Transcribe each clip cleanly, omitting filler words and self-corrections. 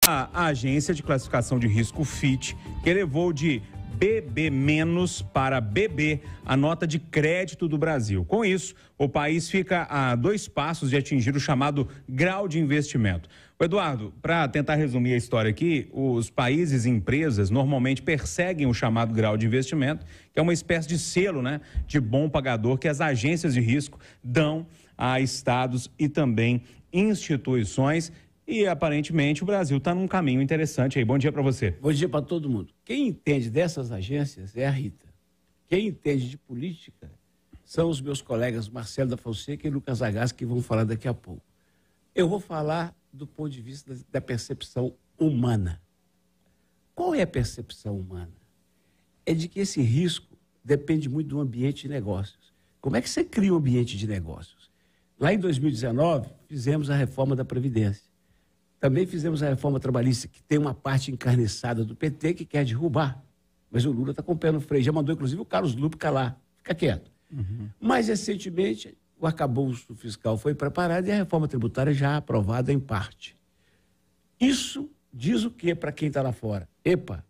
a agência de classificação de risco Fitch, que elevou de BB- para BB a nota de crédito do Brasil. Com isso, o país fica a 2 passos de atingir o chamado grau de investimento. Eduardo, para tentar resumir a história aqui, os países e empresas normalmente perseguem o chamado grau de investimento, que é uma espécie de selo, né, de bom pagador que as agências de risco dão a estados e também instituições. E, aparentemente, o Brasil está num caminho interessante aí. Bom dia para você. Bom dia para todo mundo. Quem entende dessas agências é a Rita. Quem entende de política são os meus colegas Marcelo da Fonseca e Lucas Zagassi, que vão falar daqui a pouco. Eu vou falar do ponto de vista da percepção humana. Qual é a percepção humana? É de que esse risco depende muito do ambiente de negócios. Como é que você cria um ambiente de negócios? Lá em 2019, fizemos a reforma da Previdência. Também fizemos a reforma trabalhista, que tem uma parte encarniçada do PT que quer derrubar. Mas o Lula está com o pé no freio. Já mandou, inclusive, o Carlos Lupe calar. Fica quieto. Mais recentemente, o arcabouço fiscal foi preparado e a reforma tributária já aprovada em parte. Isso diz o quê para quem está lá fora? Epa,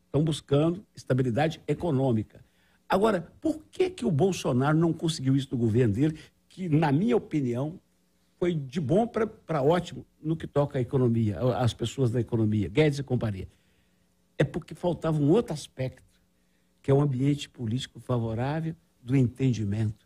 estão buscando estabilidade econômica. Agora, por que o Bolsonaro não conseguiu isso no governo dele, que, na minha opinião, foi de bom para ótimo no que toca à economia, às pessoas da economia, Guedes e companhia? É porque faltava um outro aspecto, que é o ambiente político favorável do entendimento.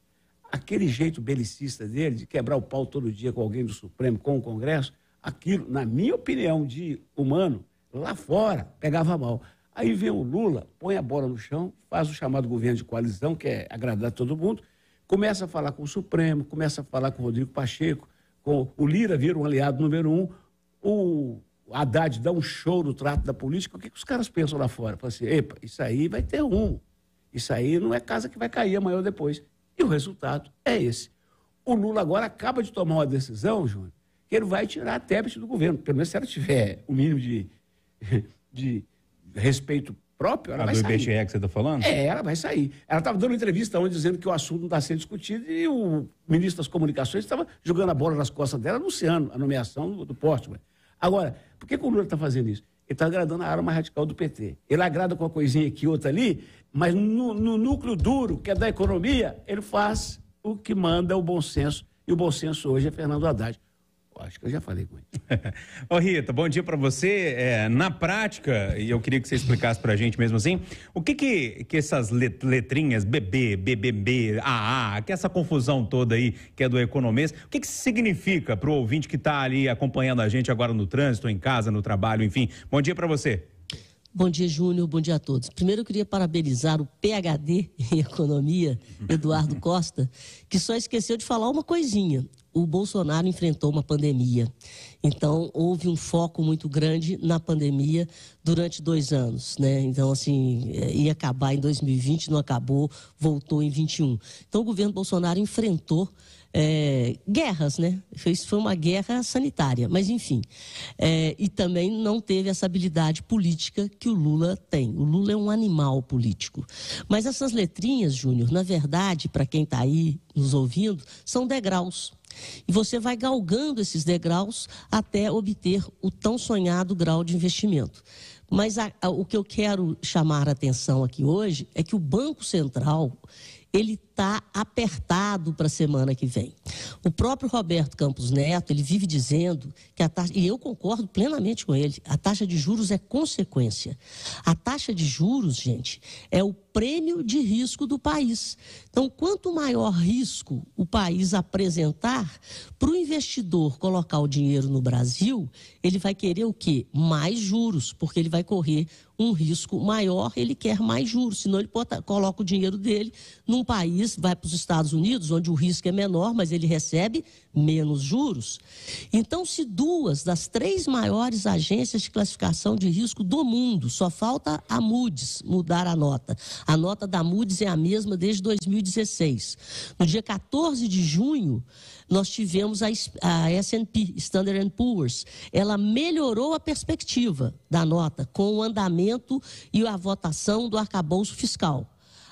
Aquele jeito belicista dele, de quebrar o pau todo dia com alguém do Supremo, com o Congresso, aquilo, na minha opinião, de humano, lá fora, pegava mal. Aí vem o Lula, põe a bola no chão, faz o chamado governo de coalizão, que é agradar todo mundo, começa a falar com o Supremo, começa a falar com o Rodrigo Pacheco, com o Lira vira um aliado número 1, o Haddad dá um show no trato da política. O que os caras pensam lá fora? Falam assim, epa, isso aí vai ter rumo. Isso aí não é casa que vai cair amanhã ou depois. E o resultado é esse. O Lula agora acaba de tomar uma decisão, Júnior, que ele vai tirar a Tebet do governo. Pelo menos se ela tiver o mínimo de respeito próprio, ela vai sair. A do IBGE que você está falando? É, ela vai sair. Ela estava dando uma entrevista onde dizendo que o assunto não está sendo discutido e o ministro das Comunicações estava jogando a bola nas costas dela, anunciando a nomeação do Portman. Agora, por que o Lula está fazendo isso? Ele está agradando a ala mais radical do PT. Ele agrada com uma coisinha aqui, outra ali, mas no núcleo duro, que é da economia, ele faz o que manda o bom senso. E o bom senso hoje é Fernando Haddad. Acho que eu já falei com ele. Ô Rita, bom dia para você. Na prática, e eu queria que você explicasse para a gente mesmo assim, o que essas letrinhas BB, BBB, AA, que essa confusão toda aí que é do economês, o que significa para o ouvinte que está ali acompanhando a gente agora no trânsito, em casa, no trabalho, enfim. Bom dia para você. Bom dia, Júnior. Bom dia a todos. Primeiro, eu queria parabenizar o PhD em Economia, Eduardo Costa, que só esqueceu de falar uma coisinha. O Bolsonaro enfrentou uma pandemia. Então, houve um foco muito grande na pandemia durante 2 anos, né? Então, assim, ia acabar em 2020, não acabou, voltou em 21. Então, o governo Bolsonaro enfrentou guerras, né? Foi uma guerra sanitária, mas enfim. E também não teve essa habilidade política que o Lula tem. O Lula é um animal político. Mas essas letrinhas, Júnior, na verdade, para quem está aí nos ouvindo, são degraus. E você vai galgando esses degraus até obter o tão sonhado grau de investimento. Mas o que eu quero chamar a atenção aqui hoje é que o Banco Central, ele está apertado para a semana que vem. O próprio Roberto Campos Neto, ele vive dizendo que a taxa, e eu concordo plenamente com ele, a taxa de juros é consequência. A taxa de juros, gente, é o prêmio de risco do país. Então, quanto maior risco o país apresentar, para o investidor colocar o dinheiro no Brasil, ele vai querer o quê? Mais juros, porque ele vai correr um risco maior, ele quer mais juros, senão ele coloca o dinheiro dele num país, vai para os Estados Unidos, onde o risco é menor, mas ele recebe menos juros. Então, se 2 das 3 maiores agências de classificação de risco do mundo, só falta a Moody's mudar a nota. A nota da Moody's é a mesma desde 2016. No dia 14 de junho, nós tivemos a S&P, Standard & Poor's. Ela melhorou a perspectiva da nota com o andamento e a votação do arcabouço fiscal.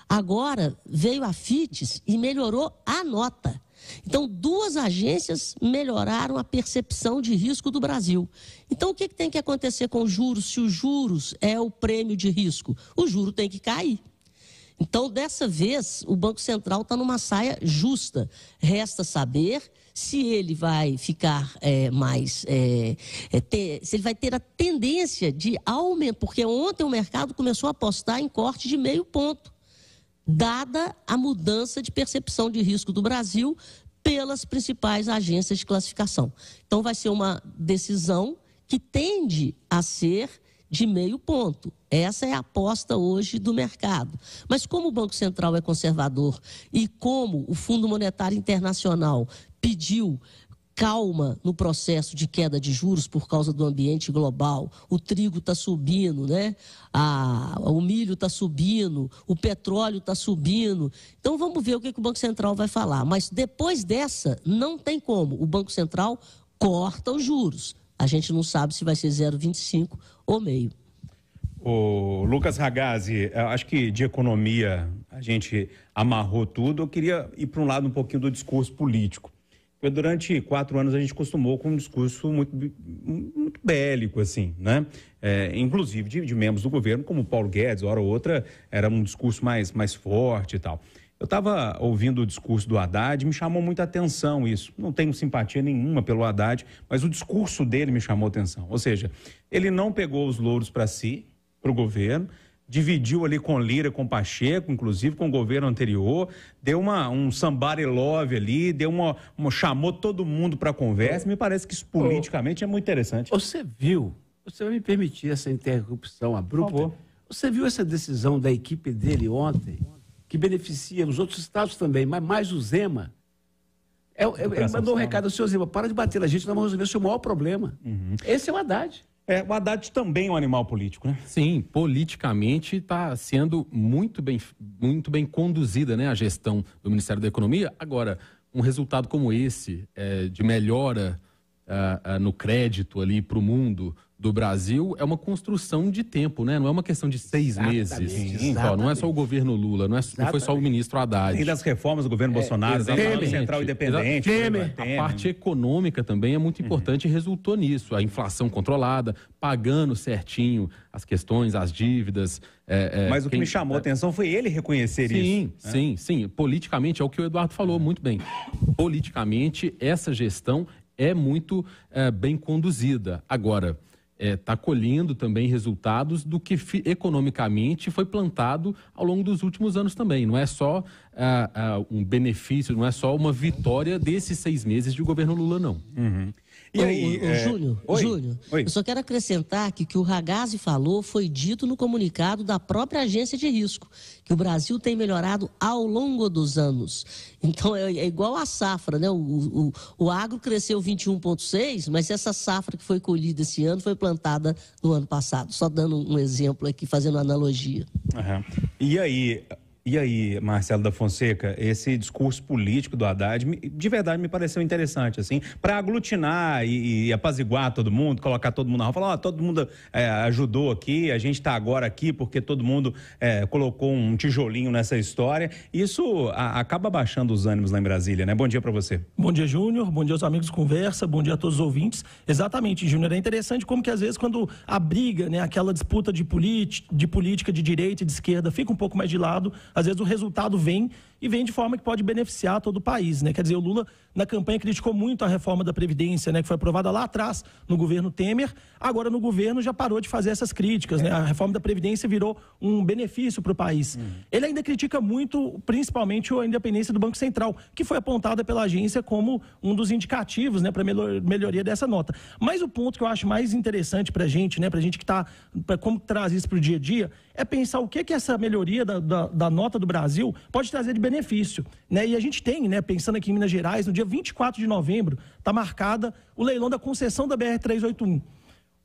Agora veio a Fitch e melhorou a nota. Então, duas agências melhoraram a percepção de risco do Brasil. Então, o que tem que acontecer com os juros? Se os juros é o prêmio de risco, o juro tem que cair. Então, dessa vez, o Banco Central está numa saia justa. Resta saber se ele vai ficar se ele vai ter a tendência de aumento, porque ontem o mercado começou a apostar em corte de 0,5 ponto, dada a mudança de percepção de risco do Brasil pelas principais agências de classificação. Então, vai ser uma decisão que tende a ser de 0,5 ponto. Essa é a aposta hoje do mercado. Mas como o Banco Central é conservador e como o Fundo Monetário Internacional pediu calma no processo de queda de juros por causa do ambiente global, o trigo está subindo, né? O milho está subindo, o petróleo está subindo. Então vamos ver o que o Banco Central vai falar. Mas depois dessa, não tem como. O Banco Central corta os juros. A gente não sabe se vai ser 0,25 ou 0,5. O Lucas Ragazzi, acho que de economia a gente amarrou tudo. Eu queria ir para um lado um pouquinho do discurso político. Porque durante 4 anos a gente acostumou com um discurso muito bélico, assim, né? Inclusive de membros do governo, como Paulo Guedes, hora ou outra, era um discurso mais forte e tal. Eu estava ouvindo o discurso do Haddad, me chamou muita atenção isso. Não tenho simpatia nenhuma pelo Haddad, mas o discurso dele me chamou atenção. Ou seja, ele não pegou os louros para si, para o governo, dividiu ali com Lira, com Pacheco, inclusive com o governo anterior, deu um somebody love ali, chamou todo mundo para conversa. Me parece que isso politicamente é muito interessante. Você vai me permitir essa interrupção abrupta? Por favor. Você viu essa decisão da equipe dele ontem, que beneficia os outros estados também, mas mais o Zema? Ele mandou um recado ao senhor Zema: para de bater na gente, nós vamos resolver o seu maior problema. Esse é o Haddad. O Haddad também é um animal político, né? Sim, politicamente está sendo muito bem conduzida, né, a gestão do Ministério da Economia. Agora, um resultado como esse, de melhora no crédito ali para o mundo do Brasil, é uma construção de tempo, né? Não é uma questão de 6 meses. Sim, não é só o governo Lula, não foi só o ministro Haddad. Tem das reformas do governo Bolsonaro, tem Central Independente. A parte econômica também é muito importante e resultou nisso. A inflação controlada, pagando certinho as questões, as dívidas. Mas o que me chamou a atenção foi ele reconhecer isso. Sim. Politicamente, é o que o Eduardo falou muito bem. Politicamente, essa gestão é muito bem conduzida. Agora, está colhendo também resultados do que economicamente foi plantado ao longo dos últimos anos também. Não é só um benefício, não é só uma vitória desses 6 meses de governo Lula, não. E aí, Júnior, eu só quero acrescentar que o que o Ragazzi falou foi dito no comunicado da própria agência de risco, que o Brasil tem melhorado ao longo dos anos. Então, é igual a safra, né? O agro cresceu 21,6%, mas essa safra que foi colhida esse ano foi plantada no ano passado. Só dando um exemplo aqui, fazendo uma analogia. E aí, Marcelo da Fonseca, esse discurso político do Haddad, de verdade, me pareceu interessante, assim, para aglutinar e apaziguar todo mundo, colocar todo mundo na rua, falar, todo mundo ajudou aqui, a gente está agora aqui porque todo mundo colocou um tijolinho nessa história. Isso acaba baixando os ânimos lá em Brasília, né? Bom dia para você. Bom dia, Júnior. Bom dia aos amigos de conversa. Bom dia a todos os ouvintes. Exatamente, Júnior. É interessante como que às vezes quando a briga, né, aquela disputa de política de direita e de esquerda fica um pouco mais de lado, às vezes o resultado vem de forma que pode beneficiar todo o país, né? Quer dizer, o Lula na campanha criticou muito a reforma da Previdência, né, que foi aprovada lá atrás no governo Temer. Agora no governo já parou de fazer essas críticas, né? A reforma da Previdência virou um benefício para o país. Ele ainda critica muito, principalmente a independência do Banco Central, que foi apontada pela agência como um dos indicativos, né, para melhoria dessa nota. Mas o ponto que eu acho mais interessante para a gente, né, para a gente que está, como traz isso para o dia a dia, é pensar o que essa melhoria da nota do Brasil pode trazer de benefício, né? E a gente tem, né, pensando aqui em Minas Gerais, no dia 24 de novembro, está marcada o leilão da concessão da BR-381.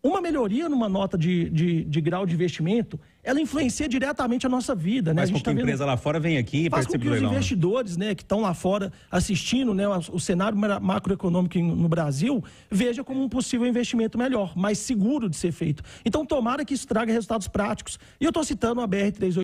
Uma melhoria numa nota de grau de investimento, ela influencia diretamente a nossa vida, né? Mas a gente qualquer empresa lá fora vem aqui e faz com que os investidores, né, que estão lá fora assistindo, né, o cenário macroeconômico no Brasil, veja como um possível investimento melhor, mais seguro de ser feito. Então, tomara que isso traga resultados práticos. E eu estou citando a BR-381